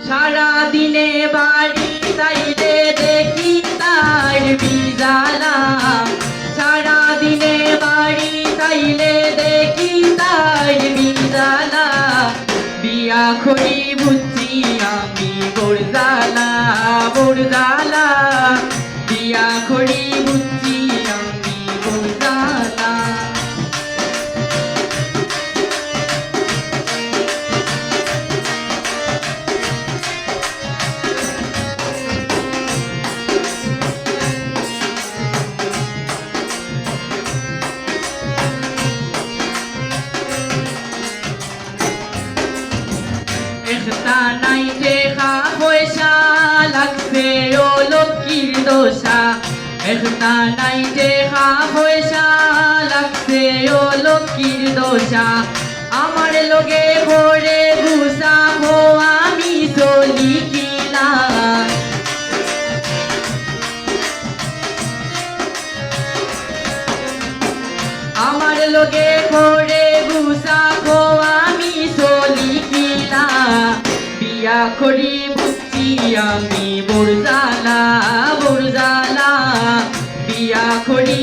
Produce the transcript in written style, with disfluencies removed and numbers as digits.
সারা দিনে বাড়ি তাইলে দেখি তার বিজালা, সারা দিনে বাড়ি তাইলে দেখি তার বিজালা, বিয়া খড়ি বুঝছি আমি বরজালা বরজালা, বিয়া খড়ি বুঝছি আমি বরজালা। একটা নাই দেখা পয়সা লাগছে ও লক্ষ্মীর দোষা, একটা নাই দেখা পয়সা লাগছে ও লক্ষ্মীর দোষা, আমার লগে ভরে গুসা হো আমি চলি কিনা, আমার লগে ভরে গুসা হো আমি চলি কিনা, বিয়া খড়ি বুঝছি আমি বরজালা বরজালা, বিয়া খড়ি